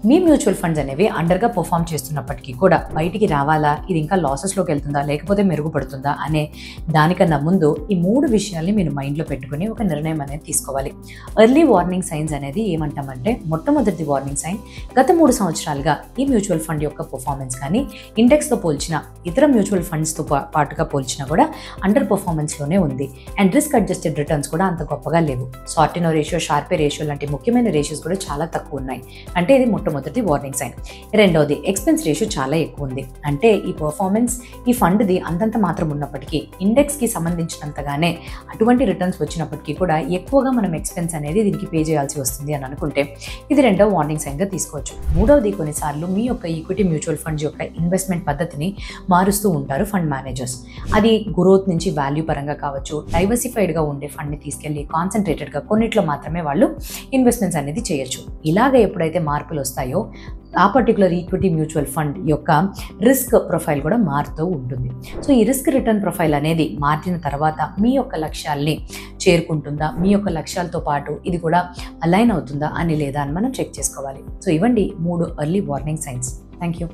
మీ mutual funds అనేవి అండర్గా perform చేస్తున్నప్పటికీ కూడా బయటికి రావాలా, ఇది ఇంకా లాసెస్లోకి వెళ్తుందా లేకపోతే మెరుగుపడుతుందా అనే దానికన్నా ముందు ఈ 3 విషయాల్ని మీరు మైండ్లో పెట్టుకుని ఒక నిర్ణయం అనేది తీసుకోవాలి. ఎర్లీ వార్నింగ్ సైన్స్ అనేది ఏమంటామంటే, మొట్టమొదటి వార్నింగ్ సైన్ గత 3 సంవత్సరాలుగా ఈ మ్యూచువల్ ఫండ్ యొక్క పర్ఫార్మెన్స్ కానీ ఇండెక్స్తో పోల్చిన ఇతర మ్యూచువల్ ఫండ్స్తో పాటుగా పోల్చినా కూడా అండర్ పర్ఫార్మెన్స్లోనే ఉంది. అండ్ రిస్క్ అడ్జస్టెడ్ రిటర్న్స్ కూడా అంత గొప్పగా లేవు. సార్టినో రేషియో, షార్పే రేషియో లాంటి ముఖ్యమైన రేషియోస్ కూడా చాలా తక్కువ ఉన్నాయి. అంటే ఇది మొట్టమొదటి వార్నింగ్ సైన్. రెండవది, ఎక్స్పెన్స్ రేషియో చాలా ఎక్కువ ఉంది. అంటే ఈ పర్ఫార్మెన్స్ ఈ ఫండ్ది అంతంత మాత్రం ఉన్నప్పటికీ ఇండెక్స్కి సంబంధించినంతగానే అటువంటి రిటర్న్స్ వచ్చినప్పటికీ కూడా ఎక్కువగా మనం ఎక్స్పెన్స్ అనేది దీనికి పే చేయాల్సి వస్తుంది అని అనుకుంటే ఇది రెండవ వార్నింగ్ సైన్గా తీసుకోవచ్చు. మూడవది, కొన్నిసార్లు మీ యొక్క ఈక్విటీ మ్యూచువల్ ఫండ్స్ యొక్క ఇన్వెస్ట్మెంట్ పద్ధతిని మారుస్తూ ఉంటారు ఫండ్ మేనేజర్స్. అది గ్రోత్ నుంచి వాల్యూ పరంగా కావచ్చు, డైవర్సిఫైడ్గా ఉండే ఫండ్ని తీసుకెళ్ళి కాన్సన్ట్రేటెడ్గా కొన్నిట్లో మాత్రమే వాళ్ళు ఇన్వెస్ట్మెంట్స్ అనేది చేయొచ్చు. ఇలాగ ఎప్పుడైతే మార్పులు వస్తాయో ఆ పర్టికులర్ ఈక్విటీ మ్యూచువల్ ఫండ్ యొక్క రిస్క్ ప్రొఫైల్ కూడా మారుతూ ఉంటుంది. సో ఈ రిస్క్ రిటర్న్ ప్రొఫైల్ అనేది మారిన తర్వాత మీ యొక్క లక్ష్యాల్ని చేరుకుంటుందా, మీ యొక్క లక్ష్యాలతో పాటు ఇది కూడా అలైన్ అవుతుందా అని లేదా అని మనం చెక్ చేసుకోవాలి. సో ఇవ్వండి 3 early warning signs. Thank you.